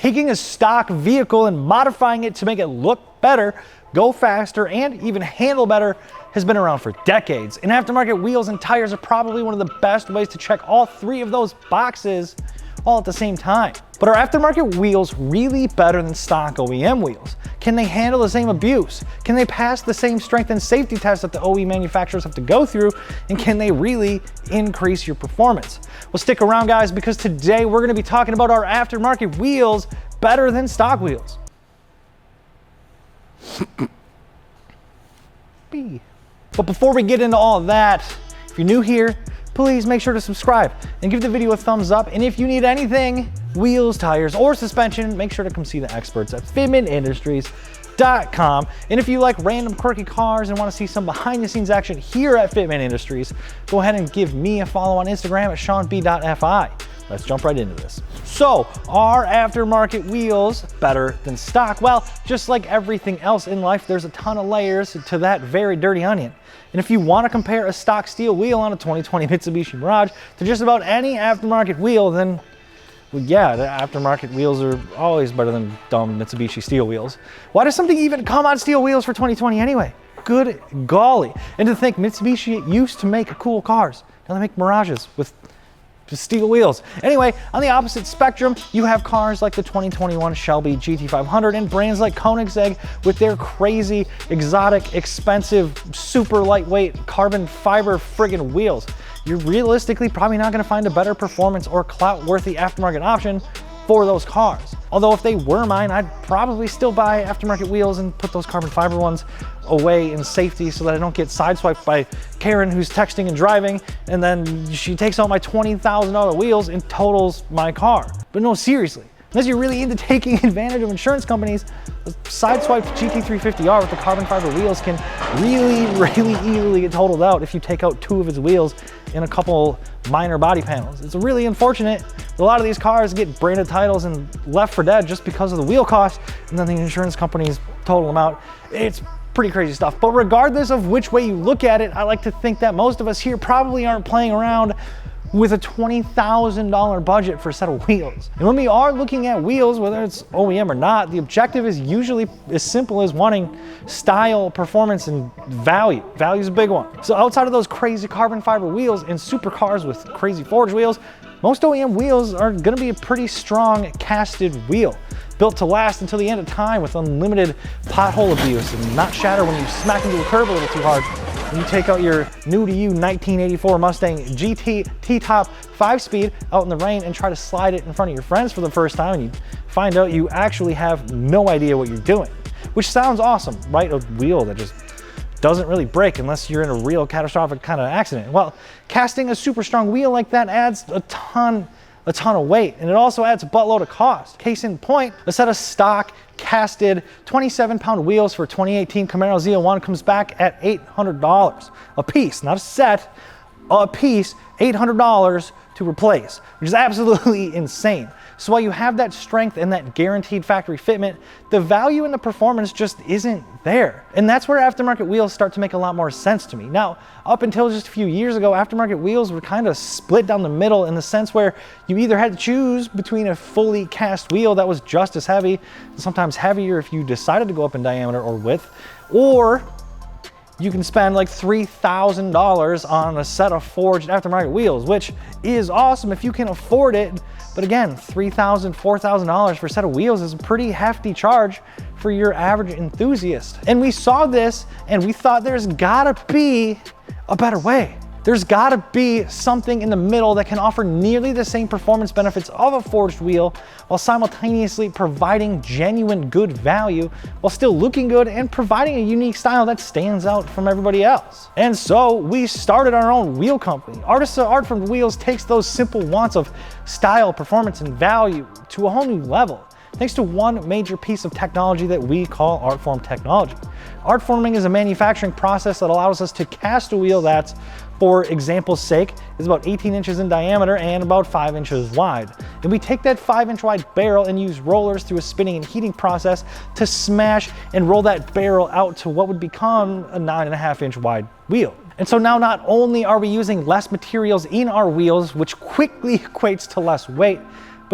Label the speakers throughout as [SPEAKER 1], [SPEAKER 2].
[SPEAKER 1] taking a stock vehicle and modifying it to make it look better, go faster, and even handle better has been around for decades. And aftermarket wheels and tires are probably one of the best ways to check all three of those boxes all at the same time. But are aftermarket wheels really better than stock OEM wheels? Can they handle the same abuse? Can they pass the same strength and safety tests that the OE manufacturers have to go through? And can they really increase your performance? Well, stick around, guys, because today we're gonna be talking about our aftermarket wheels better than stock wheels. But before we get into all of that, if you're new here, please make sure to subscribe and give the video a thumbs up. And if you need anything, wheels, tires, or suspension, make sure to come see the experts at fitmentindustries.com. And if you like random quirky cars and want to see some behind the scenes action here at Fitment Industries, go ahead and give me a follow on Instagram at seanb.fi. Let's jump right into this. So, are aftermarket wheels better than stock? Well, just like everything else in life, there's a ton of layers to that very dirty onion. And if you want to compare a stock steel wheel on a 2020 Mitsubishi Mirage to just about any aftermarket wheel, then, well, yeah, the aftermarket wheels are always better than dumb Mitsubishi steel wheels. Why does something even come on steel wheels for 2020 anyway? Good golly. And to think Mitsubishi used to make cool cars. Now they make Mirages with steel wheels. Anyway, on the opposite spectrum, you have cars like the 2021 Shelby GT500 and brands like Koenigsegg with their crazy, exotic, expensive, super lightweight carbon fiber friggin' wheels. You're realistically probably not gonna find a better performance or clout-worthy aftermarket option for those cars. Although if they were mine, I'd probably still buy aftermarket wheels and put those carbon fiber ones away in safety so that I don't get sideswiped by Karen who's texting and driving, and then she takes out my $20,000 wheels and totals my car. But no, seriously, unless you're really into taking advantage of insurance companies, the sideswiped GT350R with the carbon fiber wheels can really easily get totaled out if you take out two of its wheels in a couple minor body panels. It's really unfortunate that a lot of these cars get branded titles and left for dead just because of the wheel cost, and then the insurance companies total them out. It's pretty crazy stuff. But regardless of which way you look at it, I like to think that most of us here probably aren't playing around with a $20,000 budget for a set of wheels. And when we are looking at wheels, whether it's OEM or not, the objective is usually as simple as wanting style, performance, and value. Value is a big one. So outside of those crazy carbon fiber wheels and supercars with crazy forged wheels, most OEM wheels are gonna be a pretty strong casted wheel, built to last until the end of time with unlimited pothole abuse and not shatter when you smack into a curb a little too hard. When you take out your new to you 1984 Mustang GT T-Top 5-speed out in the rain and try to slide it in front of your friends for the first time, and you find out you actually have no idea what you're doing. Which sounds awesome, right? A wheel that just doesn't really break unless you're in a real catastrophic kind of accident. Well, casting a super strong wheel like that adds a ton of weight, and it also adds a buttload of cost. Case in point, a set of stock casted 27-pound wheels for 2018 Camaro Z01 comes back at $800 a piece, not a set, a piece, $800 to replace, which is absolutely insane. So while you have that strength and that guaranteed factory fitment, the value and the performance just isn't there. And that's where aftermarket wheels start to make a lot more sense to me. Now, up until just a few years ago, aftermarket wheels were kind of split down the middle in the sense where you either had to choose between a fully cast wheel that was just as heavy, sometimes heavier if you decided to go up in diameter or width, or you can spend like $3,000 on a set of forged aftermarket wheels, which is awesome if you can afford it. But again, $3,000, $4,000 for a set of wheels is a pretty hefty charge for your average enthusiast. And we saw this and we thought there's gotta be a better way. There's gotta be something in the middle that can offer nearly the same performance benefits of a forged wheel while simultaneously providing genuine good value while still looking good and providing a unique style that stands out from everybody else. And so we started our own wheel company. Artisa ArtFormed Wheels takes those simple wants of style, performance, and value to a whole new level, thanks to one major piece of technology that we call ArtFormed technology. Artforming is a manufacturing process that allows us to cast a wheel that's, for example's sake, is about 18 inches in diameter and about 5 inches wide. And we take that 5-inch wide barrel and use rollers through a spinning and heating process to smash and roll that barrel out to what would become a 9.5-inch wide wheel. And so now not only are we using less materials in our wheels, which quickly equates to less weight,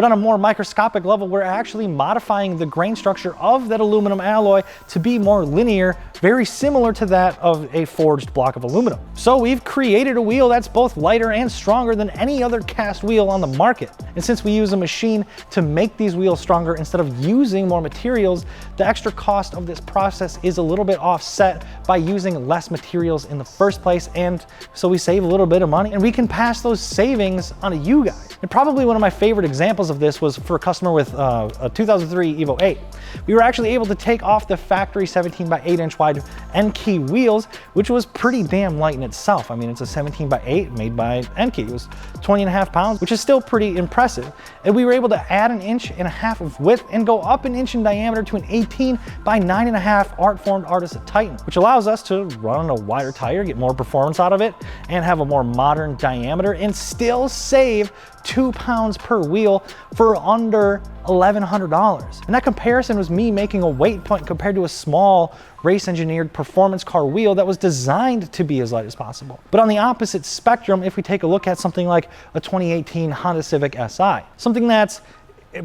[SPEAKER 1] But on a more microscopic level, we're actually modifying the grain structure of that aluminum alloy to be more linear, very similar to that of a forged block of aluminum. So we've created a wheel that's both lighter and stronger than any other cast wheel on the market. And since we use a machine to make these wheels stronger instead of using more materials, the extra cost of this process is a little bit offset by using less materials in the first place, and so we save a little bit of money and we can pass those savings on to you guys. And probably one of my favorite examples of this was for a customer with a 2003 Evo 8. We were actually able to take off the factory 17 by 8 inch wide Enkei wheels, which was pretty damn light in itself. I mean, it's a 17 by 8 made by Enkei. It was 20.5 pounds, which is still pretty impressive. And we were able to add 1.5 inches of width and go up 1 inch in diameter to an 18 by 9.5 ArtFormed Artisa Titan, which allows us to run on a wider tire, get more performance out of it, and have a more modern diameter and still save 2 pounds per wheel for under $1,100. And that comparison was me making a weight point compared to a small race engineered performance car wheel that was designed to be as light as possible. But on the opposite spectrum, if we take a look at something like a 2018 Honda Civic Si, something that's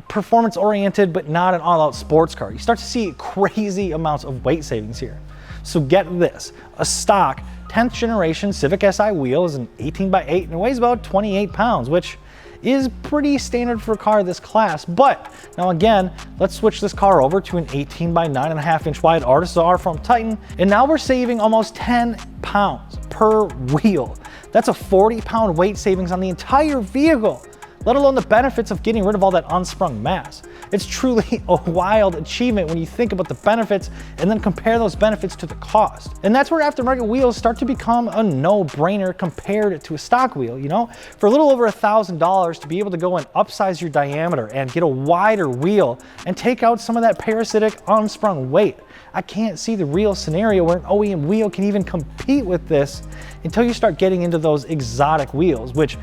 [SPEAKER 1] performance oriented but not an all-out sports car, you start to see crazy amounts of weight savings here. So get this, a stock 10th generation Civic Si wheel is an 18 by 8 and it weighs about 28 pounds, which is pretty standard for a car of this class. But now again, let's switch this car over to an 18 by 9.5 inch wide Artisa ArtFormed Titan, and now we're saving almost 10 pounds per wheel. That's a 40-pound weight savings on the entire vehicle, let alone the benefits of getting rid of all that unsprung mass. It's truly a wild achievement when you think about the benefits and then compare those benefits to the cost. And that's where aftermarket wheels start to become a no-brainer compared to a stock wheel, you know? For a little over $1,000 to be able to go and upsize your diameter and get a wider wheel and take out some of that parasitic unsprung weight, I can't see the real scenario where an OEM wheel can even compete with this until you start getting into those exotic wheels, which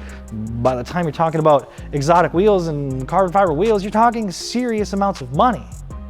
[SPEAKER 1] by the time you're talking about exotic wheels and carbon fiber wheels, you're talking serious amounts of money.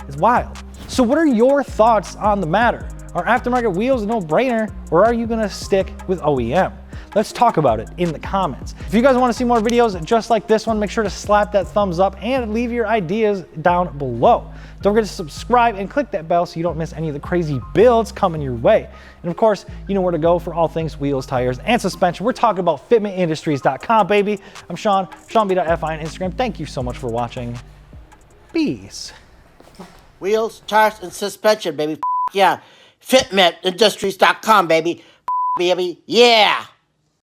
[SPEAKER 1] It's wild. So what are your thoughts on the matter? Are aftermarket wheels a no-brainer, or are you gonna stick with OEM? Let's talk about it in the comments. If you guys want to see more videos just like this one, make sure to slap that thumbs up and leave your ideas down below. Don't forget to subscribe and click that bell so you don't miss any of the crazy builds coming your way. And of course, you know where to go for all things wheels, tires, and suspension. We're talking about fitmentindustries.com, baby. I'm Sean, SeanB.fi on Instagram. Thank you so much for watching. Peace.
[SPEAKER 2] Wheels, tires, and suspension, baby. Yeah. Fitmentindustries.com, baby. Baby. Yeah.